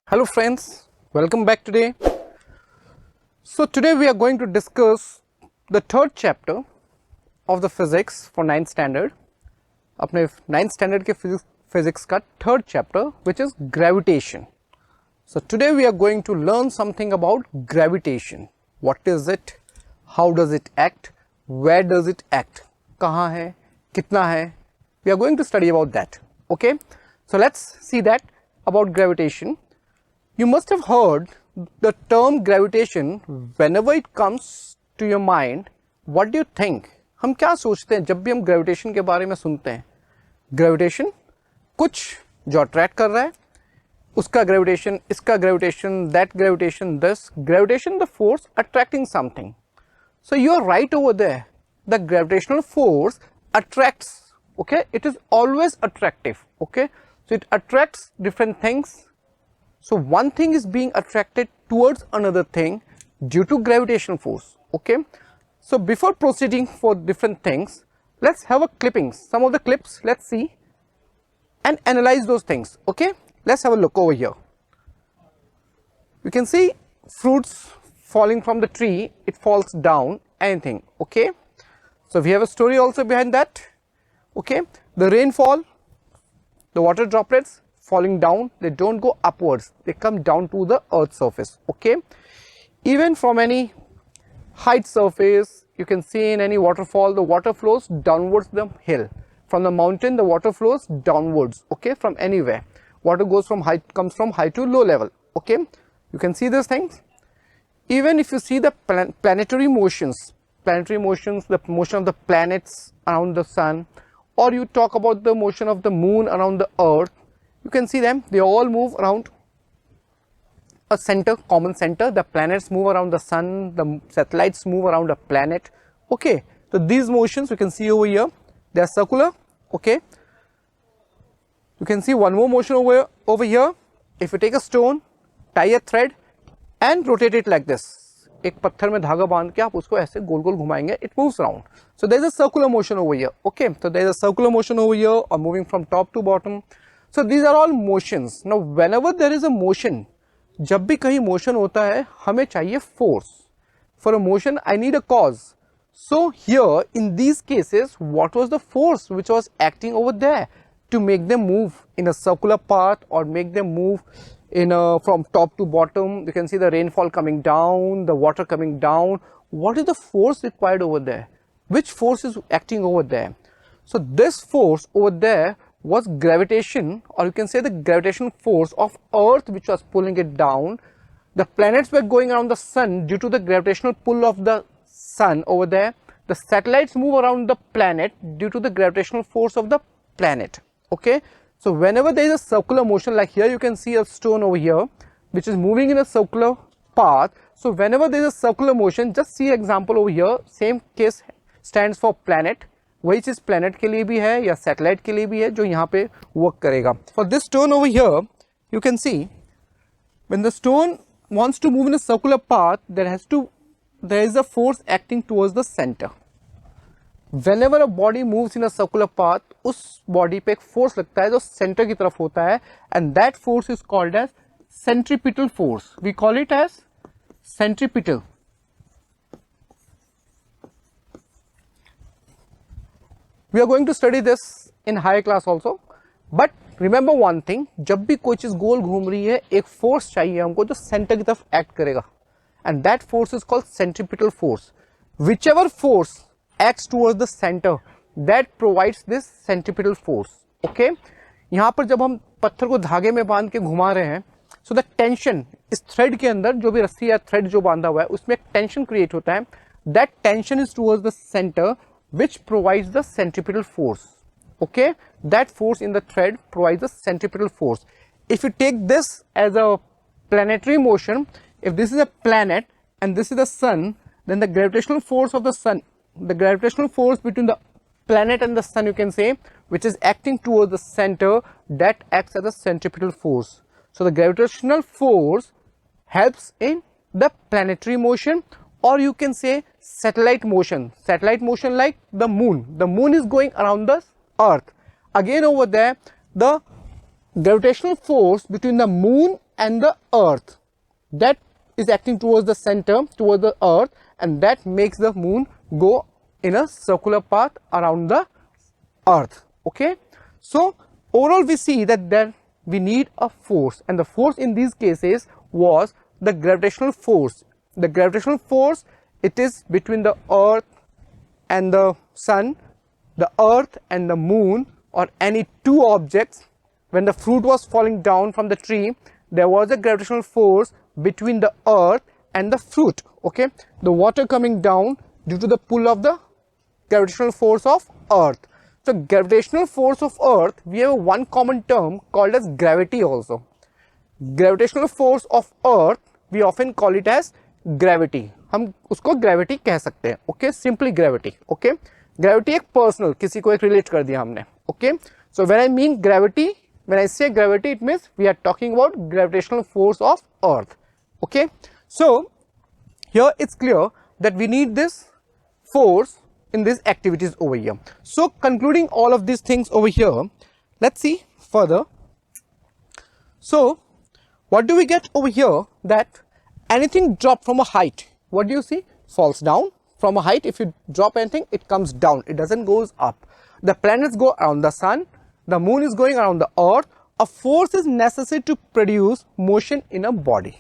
Hello friends, welcome back today. So today we are going to discuss the third chapter of the physics for 9th standard. अपने 9th standard के physics का third chapter, which is gravitation. So today we are going to learn something about gravitation. What is it? How does it act? Where does it act? कहाँ है? कितना है? We are going to study about that. Okay? So let's see that about gravitation. You must have heard the term gravitation. Whenever it comes to your mind, what do you think? हम क्या सोचते हैं जब भी हम gravitation के बारे में सुनते हैं? Gravitation, कुछ जो attract कर रहा है, उसका gravitation, इसका gravitation, that gravitation, this gravitation, the force attracting something. So you are right over there. The gravitational force attracts. Okay, it is always attractive. Okay, so it attracts different things. So one thing is being attracted towards another thing due to gravitational force. Okay, so before proceeding for different things, let's have a clippings, some of the clips, let's see and analyze those things. Okay, let's have a look over here. You can see fruits falling from the tree, it falls down, anything. Okay, so we have a story also behind that. Okay, the rainfall, the water droplets falling down, they don't go upwards, they come down to the earth surface. Okay, even from any height surface, you can see in any waterfall, the water flows downwards the hill. From the mountain, the water flows downwards. Okay, from anywhere, water goes from high, comes from high to low level. Okay, you can see these things. Even if you see the planetary motions, the motion of the planets around the sun, or you talk about the motion of the moon around the earth, you can see them, they all move around a center, common center. The planets move around the sun, the satellites move around a planet. Okay, so these motions you can see over here, they are circular. Okay, you can see one more motion over here. If you take a stone, tie a thread and rotate it like this, एक पत्थर में धागा बांध के आप उसको ऐसे गोल गोल घुमाएंगे, it moves around. So there is a circular motion over here. Okay, so there is a circular motion over here, or moving from top to bottom. So these are all motions. Now whenever there is a motion, जब भी कहीं motion होता है, हमें चाहिए force. For a motion, I need a cause. So here in these cases, what was the force which was acting over there to make them move in a circular path or make them move in a, from top to bottom? You can see the rainfall coming down, the water coming down. What is the force required over there? Which force is acting over there? So this force over there was gravitation, or you can say the gravitational force of earth which was pulling it down. The planets were going around the sun due to the gravitational pull of the sun over there. The satellites move around the planet due to the gravitational force of the planet. Okay, so whenever there is a circular motion, like here you can see a stone over here which is moving in a circular path. So whenever there is a circular motion, just see example over here, same case stands for planet. वही चीज planet के लिए भी है या satellite के लिए भी है जो यहाँ पे वर्क करेगा. For this stone over here, you can see when the stone wants to move in a circular path, there is a force acting towards the center. Whenever a body moves in a circular path, उस body पे एक force लगता है जो center की तरफ होता है, and that force is called as centripetal force. We call it as centripetal. We are going to study this in higher class also, but remember one thing, जब भी कोई चीज गोल घूम रही है, एक force चाहिए हमको जो center की तरफ act करेगा, and that force is called centripetal force. Whichever force acts towards the center, that provides this centripetal force. Okay, यहाँ पर जब हम पत्थर को धागे में बांध के घुमा रहे हैं, so the tension इस thread के अंदर जो भी रस्सी या thread जो बांधा हुआ है उसमें एक tension create होता है. That tension is towards the center, which provides the centripetal force. Okay, that force in the thread provides the centripetal force. If you take this as a planetary motion, if this is a planet and this is the sun, then the gravitational force of the sun, the gravitational force between the planet and the sun, you can say, which is acting towards the center, that acts as a centripetal force. So the gravitational force helps in the planetary motion, or you can say satellite motion like the moon. The moon is going around the earth. Again over there, the gravitational force between the moon and the earth that is acting towards the center, towards the earth, and that makes the moon go in a circular path around the earth. Okay, so overall we see that then we need a force, and the force in these cases was the gravitational force. The gravitational force, it is between the earth and the sun, the earth and the moon, or any two objects. When the fruit was falling down from the tree, there was a gravitational force between the earth and the fruit. Okay, the water coming down due to the pull of the gravitational force of earth. So gravitational force of earth, we have one common term called as gravity also. Gravitational force of earth, we often call it as gravity. हम उसको gravity कह सकते हैं. Okay, simply gravity. Okay, gravity एक personal, किसी को एक relate कर दिया हमने. Okay, so when I mean gravity, when I say gravity, it means we are talking about gravitational force of earth. Okay, so here it's clear that we need this force in these activities over here. So concluding all of these things over here, let's see further. So what do we get over here? That anything dropped from a height, what do you see? Falls down. From a height, if you drop anything, it comes down, it doesn't goes up. The planets go around the sun, the moon is going around the earth. A force is necessary to produce motion in a body.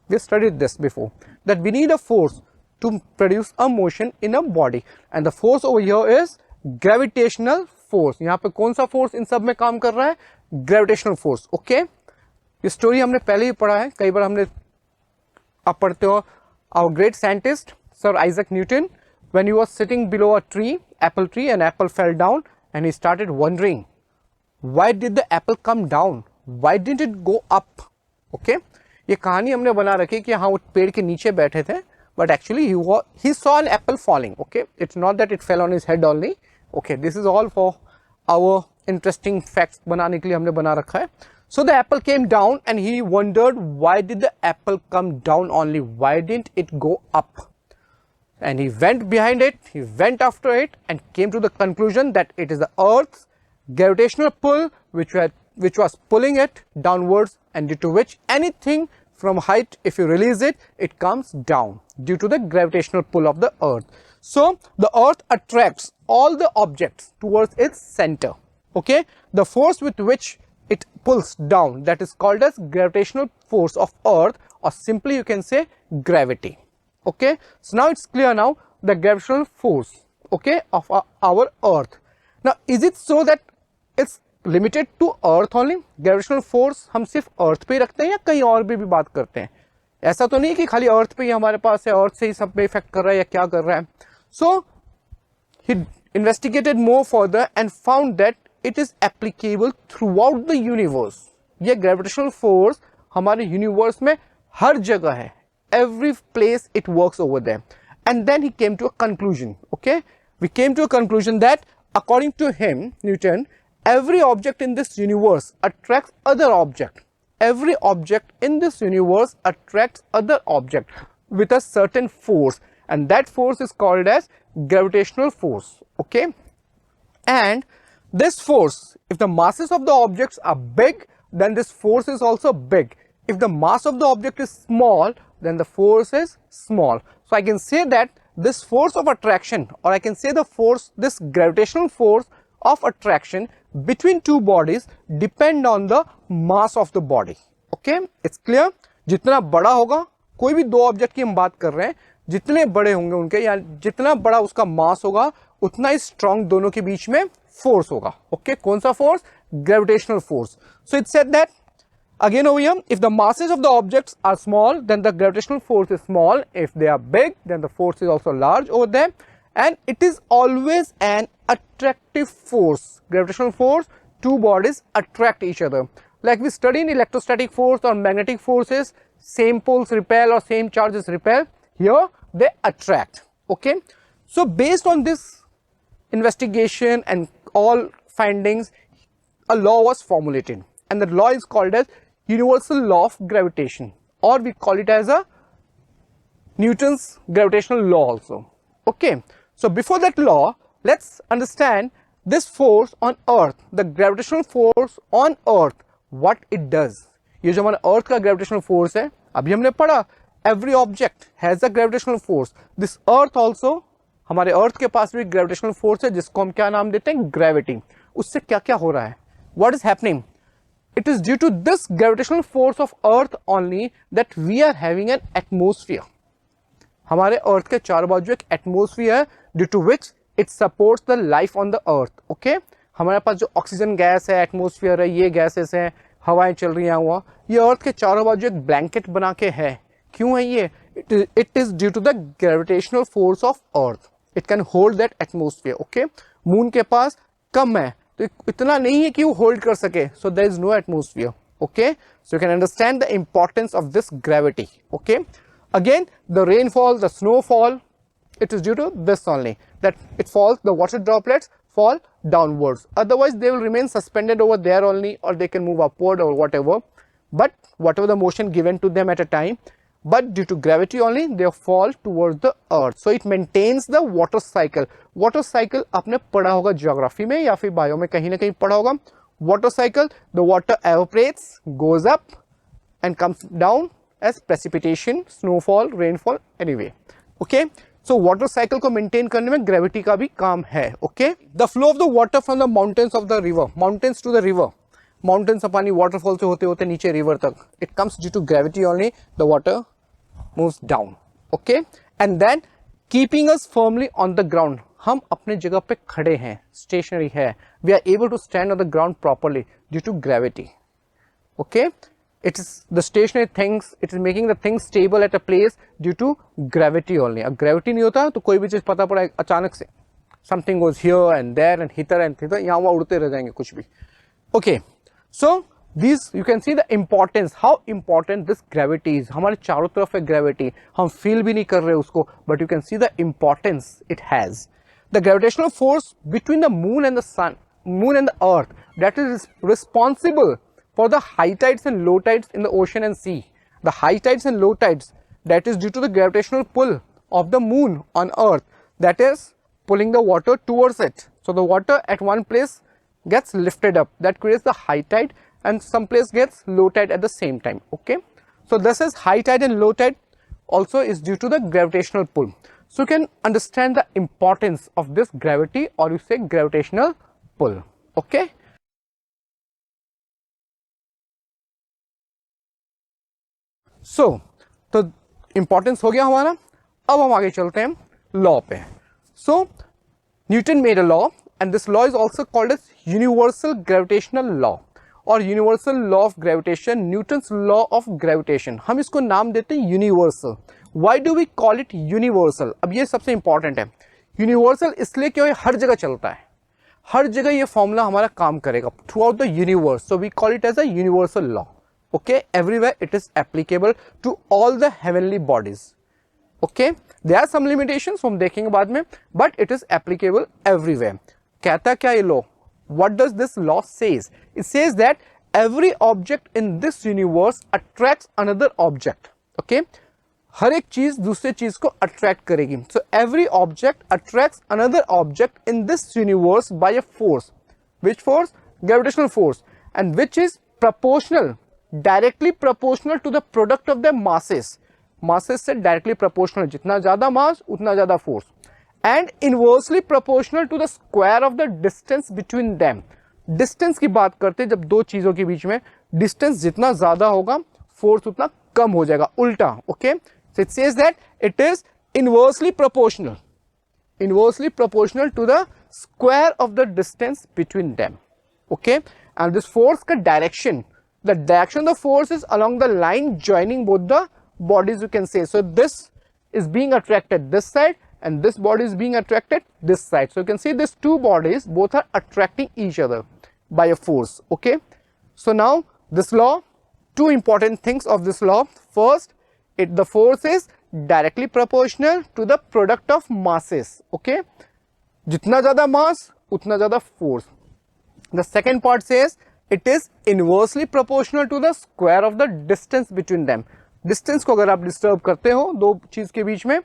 We studied this before, that we need a force to produce a motion in a body, and the force over here is gravitational force. यहाँ पे कौन सा force इन सब में काम कर रहा है? Gravitational force. Okay, ये story हमने पहले ही पढ़ा है, कई बार हमने आप पढ़ते हो. Our great scientist Sir Isaac Newton, when he was sitting below a tree, apple tree, an apple fell down, and he started wondering, why did the apple come down? Why didn't it go up? Okay, ये कहानी हमने बना रखी कि हाँ वो पेड़ के नीचे बैठे थे, but actually he saw an apple falling. Okay, it's not that it fell on his head only. Okay, this is all for our interesting facts बनाने के लिए हमने बना रखा है. So the apple came down and he wondered, why did the apple come down only? Why didn't it go up? And he went behind it, he went after it, and came to the conclusion that it is the earth's gravitational pull which was pulling it downwards, and due to which anything from height, if you release it, it comes down due to the gravitational pull of the earth. So the earth attracts all the objects towards its center. Okay, the force with which it pulls down, that is called as gravitational force of earth, or simply you can say gravity. Okay, so now it's clear now the gravitational force, okay, of our earth. Now is it so that it's limited to earth only? Gravitational force हम सिर्फ earth पे ही रखते हैं या कहीं और भी बात करते हैं? ऐसा तो नहीं कि खाली earth पे ही हमारे पास है, earth से ही सब पे इफेक्ट कर रहा है या क्या कर रहा है. So he investigated more further and found that it is applicable throughout the universe. ये gravitational force हमारे universe में हर जगह है. Every place it works over there. And then he came to a conclusion. Okay, we came to a conclusion that according to him, Newton, every object in this universe attracts other object. Every object in this universe attracts other object with a certain force, and that force is called as gravitational force. Okay, and this force, if the masses of the objects are big, then this force is also big. If the mass of the object is small, then the force is small. So I can say that this force of attraction, or I can say the force, this gravitational force of attraction between two bodies depend on the mass of the body. Okay, it's clear. जितना बड़ा होगा, कोई भी दो object की हम बात कर रहे हैं, जितने बड़े होंगे उनके या जितना बड़ा उसका मास होगा, उतना ही स्ट्रॉन्ग दोनों के बीच में फोर्स होगा. ओके, कौन सा force? Gravitational force. So it said that again over here, if the masses of the objects are small, then the gravitational force is small. If they are big, then the force is also large over there, and it is always an attractive force. Gravitational force, two bodies attract each other. Like we study in electrostatic force or magnetic forces, same poles repel or same charges repel. Here they attract. Okay, so based on this investigation and all findings, a law was formulated, and the law is called as universal law of gravitation, or we call it as a Newton's gravitational law also. Okay, so before that law, let's understand this force on earth, the gravitational force on earth. what it does. ये जो हमारा अर्थ का gravitational force है, अभी हमने पढ़ा every object has a gravitational force. This earth also, हमारे अर्थ के पास भी ग्रेविटेशनल फोर्स है जिसको हम क्या नाम देते हैं, ग्रेविटी. उससे क्या क्या हो रहा है, what is happening? It is due to this gravitational force of earth only that we are having an atmosphere. हमारे अर्थ के चारों बाजू एक एटमोस्फियर है due to which it supports the life on the earth. Okay, हमारे पास जो oxygen gas है, एटमोस्फियर है, ये गैसेस हैं, हवाएं चल रही हैं, हुआ ये अर्थ के चारों बाजू एक ब्लैंकेट बना के है. क्यों है ये? It is due to the gravitational force of earth. It can hold that atmosphere. Okay, moon के पास कम है तो इतना नहीं है कि वो होल्ड कर सके, so there is no atmosphere. Okay, so you can understand the importance of this gravity. Okay, again the rainfall, the snowfall, it is due to this only, that it falls, the water droplets fall downwards, otherwise they will remain suspended over there only, or they can move upward or whatever, but whatever the motion given to them at a time, but due to gravity only they fall towards the earth. So it maintains the water cycle. Water cycle आपने पढ़ा होगा geography में या फिर bio में कहीं ना कहीं पढ़ा होगा. Water cycle, the water evaporates, goes up and comes down as precipitation, snowfall, rainfall, anyway. Okay, so water cycle को maintain करने में gravity का भी काम है. Okay, the flow of the water from the mountains of the river, mountains to the river, mountains से पानी waterfall से होते होते नीचे river तक, it comes due to gravity only. The water moves down. Okay, and then keeping us firmly on the ground. हम अपने जगह पे खड़े हैं, stationary है. We are able to stand on the ground properly due to gravity. Okay, it is the stationary things, it is making the things stable at a place due to gravity only. अब gravity नहीं होता तो कोई भी चीज पता पड़ा अचानक से, something goes here and there and hither and thither, यहाँ वहाँ उड़ते रह जाएंगे कुछ भी. Okay, so these you can see the importance, how important this gravity is. हमारे चारों तरफ है gravity, हम feel भी नहीं कर रहे उसको, but you can see the importance it has. The gravitational force between the moon and the sun, moon and the earth, that is responsible for the high tides and low tides in the ocean and sea. The high tides and low tides, that is due to the gravitational pull of the moon on earth, that is pulling the water towards it. So the water at one place gets lifted up, that creates the high tide, and some place gets low tide at the same time. Okay, so this is high tide and low tide also is due to the gravitational pull. So you can understand the importance of this gravity, or you say gravitational pull. Okay, सो तो importance हो गया हमारा. अब हम आगे चलते हैं law पे. So Newton made a law and this law is also called as universal gravitational law और universal law of gravitation, Newton's law of gravitation. हम इसको नाम देते हैं universal. Why do we call it universal? अब ये सबसे इंपॉर्टेंट है. यूनिवर्सल इसलिए क्यों, ये हर जगह चलता है, हर जगह ये फॉर्मूला हमारा काम करेगा throughout the universe. So we call it as a universal law. Okay, everywhere it is applicable to all the heavenly bodies. Okay, there are some limitations हम देखेंगे बाद में, but it is applicable everywhere. कहता क्या ये law? What does this law says? It says that every object in this universe attracts another object. Okay, हर एक चीज दूसरे चीज को attract करेगी. So every object attracts another object in this universe by a force. Which force? Gravitational force, and which is proportional, directly proportional to the product of the masses. Masses से directly proportional, जितना ज्यादा mass उतना ज्यादा force, and inversely proportional to the square of the distance between them. Distance की बात करते हैं जब दो चीजों के बीच में, डिस्टेंस जितना ज्यादा होगा फोर्स उतना कम हो जाएगा, उल्टा. Okay, so it says that it is inversely proportional, inversely proportional to the square of the distance between them. Okay, and this force का direction, the direction of the force is along the line joining both the bodies, you can say. So this is being attracted this side and this body is being attracted this side. So you can see these two bodies both are attracting each other by a force. Okay, so now this law, two important things of this law. First, the force is directly proportional to the product of masses. Okay, जितना ज्यादा mass उतना ज्यादा force. The second part says it is inversely proportional to the square of the distance between them. Distance को अगर आप disturb करते हो दो चीज के बीच में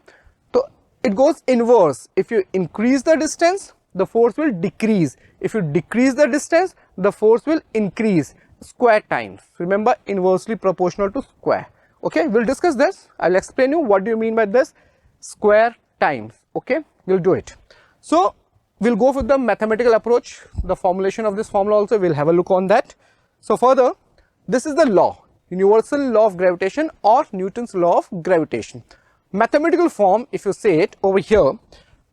तो it goes inverse. If you increase the distance, the force will decrease. If you decrease the distance, the force will increase. square times. Remember, inversely proportional to square. Okay, we'll discuss this. I'll explain you what do you mean by this square times. Okay, we'll do it. So we'll go with the mathematical approach, the formulation of this formula also, we'll have a look on that. So further, this is the law, universal law of gravitation or Newton's law of gravitation. Mathematical form, if you say it over here,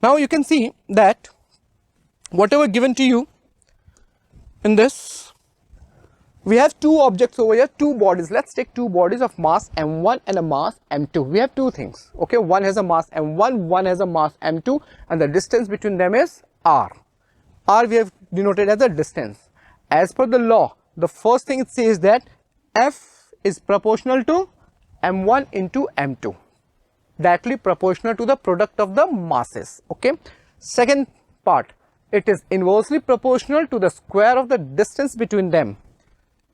now you can see that whatever given to you in this, we have two objects over here, two bodies. Let's take two bodies of mass m1 and a mass m2. We have two things. Okay, one has a mass m1, one has a mass m2, and the distance between them is r. R we have denoted as a distance. As per the law, the first thing it says that F is proportional to m1 into m2, directly proportional to the product of the masses. Okay. Second part, it is inversely proportional to the square of the distance between them.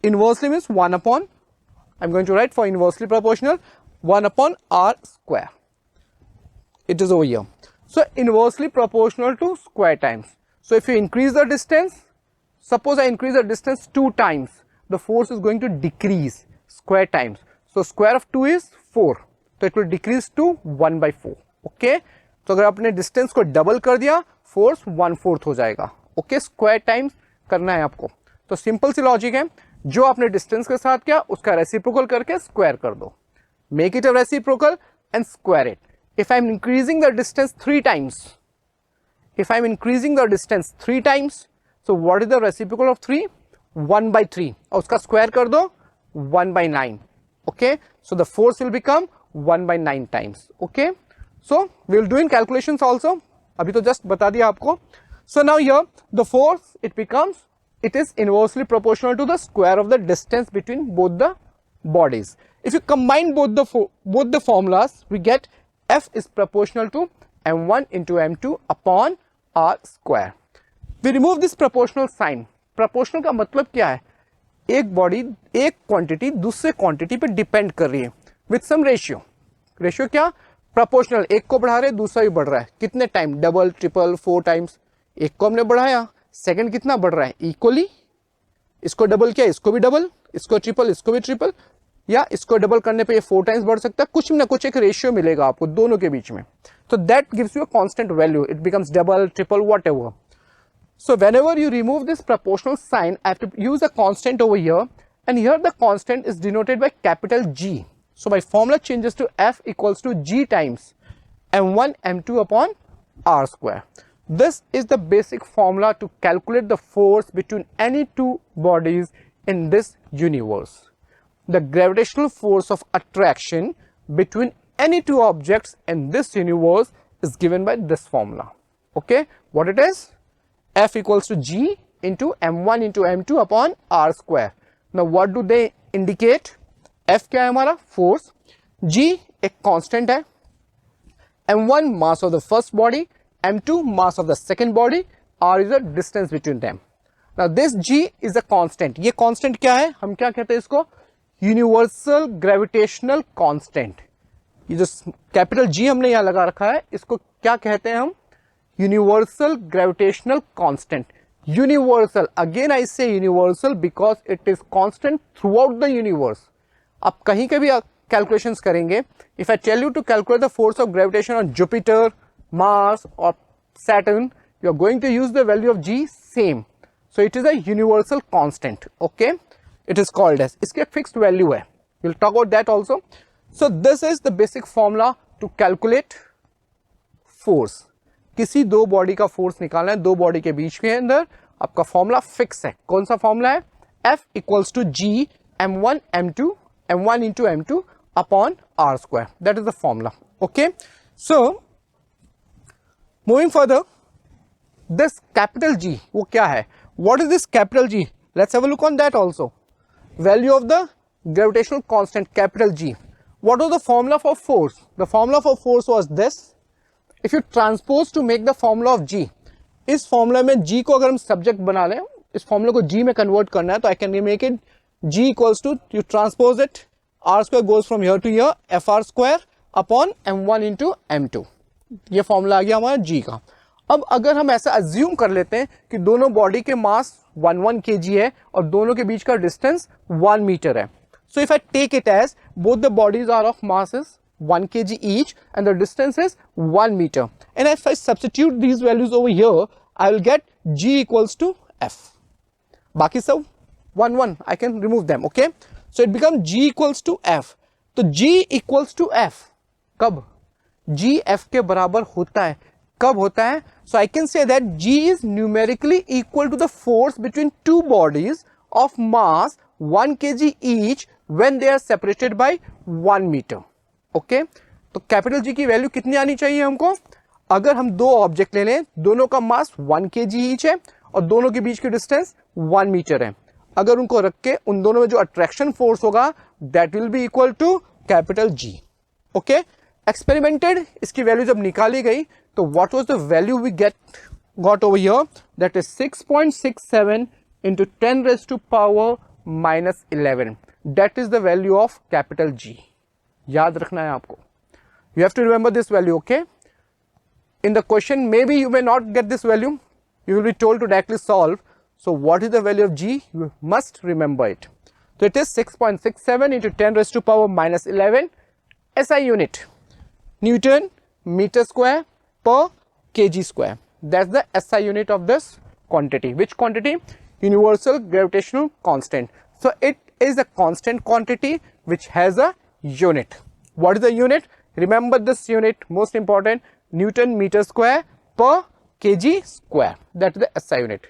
Inversely means 1 upon, I'm going to write for inversely proportional, 1 upon r square. It is over here. So inversely proportional to square times. So if you increase the distance, suppose I increase the distance 2 times, the force is going to decrease square times. So square of 2 is 4. So it will decrease to 1 by 4. Okay. तो अगर आपने distance को double कर दिया, force 1/4 हो जाएगा. Okay, square times करना है आपको. तो सिंपल सी लॉजिक है, जो आपने डिस्टेंस के साथ किया उसका रेसिप्रोकल करके स्क्वायर कर दो. Make it a reciprocal and square it. If I am increasing the distance 3 times, if I am increasing the distance 3 times, so what is the reciprocal of 3? 1 by 3. और उसका square कर दो 1 by 9. Okay, so the force will become 1 by 9 times. Okay, so we will do in calculations also. अभी तो just बता दिया आपको. So now here the force, it becomes, it is inversely proportional to the square of the distance between both the bodies. If you combine both the formulas, we get F is proportional to m1 into m2 upon r square. We remove this proportional sign. Proportional का मतलब क्या है? एक body, एक quantity दूसरे quantity पे depend कर रही है विथ सम रेशियो. रेशियो क्या? प्रोपोर्शनल. एक को बढ़ा रहे हैं, दूसरा भी बढ़ रहा है. कितने टाइम? Double, triple, 4 times. एक को हमने बढ़ाया, सेकंड कितना बढ़ रहा है? इक्वली. इसको डबल किया, इसको भी डबल, इसको ट्रिपल, इसको भी ट्रिपल, या इसको डबल करने पे ये 4 टाइम्स बढ़ सकता है. कुछ ना कुछ एक रेशियो मिलेगा आपको दोनों के बीच में. तो that gives you a constant value. It becomes double, triple, whatever. So whenever you remove this proportional sign, I have to use a constant over here, and here the constant is denoted by capital G. So my formula changes to F equals to G times m1 m2 upon r square. This is the basic formula to calculate the force between any two bodies in this universe. The gravitational force of attraction between any two objects in this universe is given by this formula. Okay, what it is? F equals to G into m1 into m2 upon r square. Now what do they indicate? F क्या है हमारा? Force. G एक constant है. m1 mass of the first body, m2 mass of the second body, r is the distance between them. Now this G is a constant. ये constant क्या है? हम क्या कहते हैं इसको? Universal gravitational constant. ये जो capital G हमने यहाँ लगा रखा है, इसको क्या कहते हैं हम? Universal gravitational constant. Universal, again I say universal because it is constant throughout the universe. आप कहीं के भी calculations करेंगे, if I tell you to calculate the force of gravitation on Jupiter, Mars or Saturn, you are going to use the value of G same. So it is a universal constant. Okay, it is called as, इसकी एक fixed value है. We'll talk about that also. So this is the basic formula to calculate force. किसी दो body का force निकालना है, दो body के बीच के अंदर, आपका फॉर्मूला फिक्स है. कौन सा फॉर्मूला है? F equals to G m1 m2 m1 into m2 upon r square. That is the formula. Okay, so moving further, this capital G वो क्या है? What is this capital G? Let's have a look on that also. Value of the gravitational constant capital G. What was the formula for force? The formula for force was this. If you transpose to make the formula of G, इस formula में G को अगर हम subject बना लें, इस formula को G में कन्वर्ट करना है, तो I can make it G equals to, you transpose it, r square goes from here to here, fr square upon m1 into m2. ये फॉर्मूला आ गया हमारा G का. अब अगर हम ऐसा अज्यूम कर लेते हैं कि दोनों बॉडी के मास 1 kg है और दोनों के बीच का डिस्टेंस 1 मीटर है. So if I take it as both the bodies are of masses 1 kg each and the distance is 1 meter. And if I substitute these values over here, I will get G equals to F. Baki सब 1, I can remove them, okay? So it becomes G equals to F. तो G equals to F. कब? G F के बराबर होता है. कब होता है? So I can say that G is numerically equal to the force between two bodies of mass 1 kg each when they are separated by 1 meter. Okay? तो capital G की वैल्यू कितनी आनी चाहिए हमको? अगर हम दो ऑब्जेक्ट ले लें, दोनों का मास 1 kg ईच है और दोनों के बीच की डिस्टेंस 1 मीटर है. अगर उनको रख के उन दोनों में जो अट्रैक्शन फोर्स होगा that will be equal to capital G. Okay, experimented इसकी वैल्यू जब निकाली गई तो what was the value we got over here, that is 6.67 into 10 raised to power minus 11. That is the value of capital G. याद रखना है आपको. You have to remember this value, okay? In the question, maybe you may not get this value. You will be told to directly solve. So what is the value of G? You must remember it. So it is 6.67 into 10 raised to power minus 11 SI unit. Newton meter square per kg square. That's the SI unit of this quantity. Which quantity? Universal gravitational constant. So it is a constant quantity which has a unit. What is the unit? Remember this unit, most important, Newton meter square per kg square. That is the SI unit.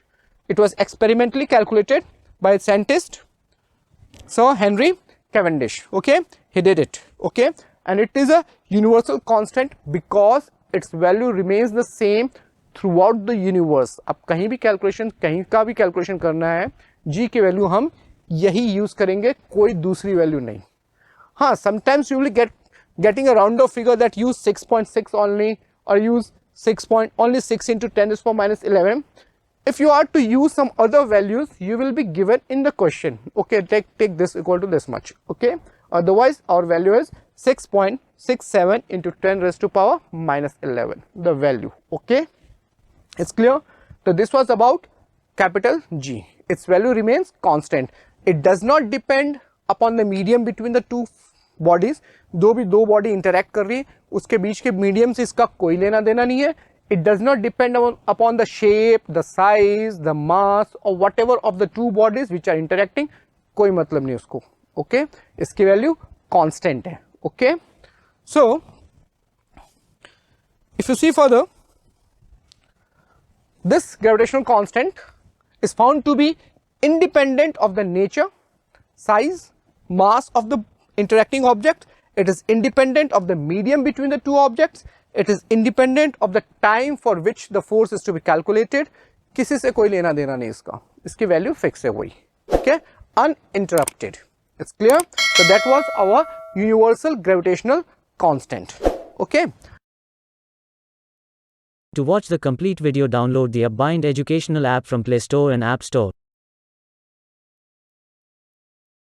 It was experimentally calculated by a scientist Sir Henry Cavendish. Okay, he did it. Okay, and it is a universal constant because its value remains the same throughout the universe. अब कहीं भी calculation, कहीं का भी calculation करना है, G की value हम यही यूज करेंगे, कोई दूसरी वैल्यू नहीं. हाँ, sometimes you will getting a round of figure that use 6.6 only or use only 6 into 10 to the power minus 11. If you are to use some other values, you will be given in the question. Okay, take this equal to this much. Okay, otherwise our value is 6.67 into 10 raised to power minus 11, the value. Okay, it's clear. So this was about capital G. Its value remains constant. It does not depend upon the medium between the two bodies. दो भी दो body interact कर रही है, उसके बीच के medium से इसका कोई लेना देना नहीं है. It does not depend upon the shape, the size, the mass or whatever of the two bodies which are interacting. कोई मतलब नहीं उसको. Okay, इसकी वैल्यू कांस्टेंट है. Okay, so if you see further, this gravitational constant is found to be independent of the nature, size, mass of the interacting object. It is independent of the medium between the two objects. It is independent of the time for which the force is to be calculated. किसी से कोई लेना देना नहीं इसका, इसकी value fix है वही. Okay, uninterrupted. It's clear. So that was our universal gravitational constant. Okay. To watch the complete video, download the Upbind educational app from Play Store and App Store.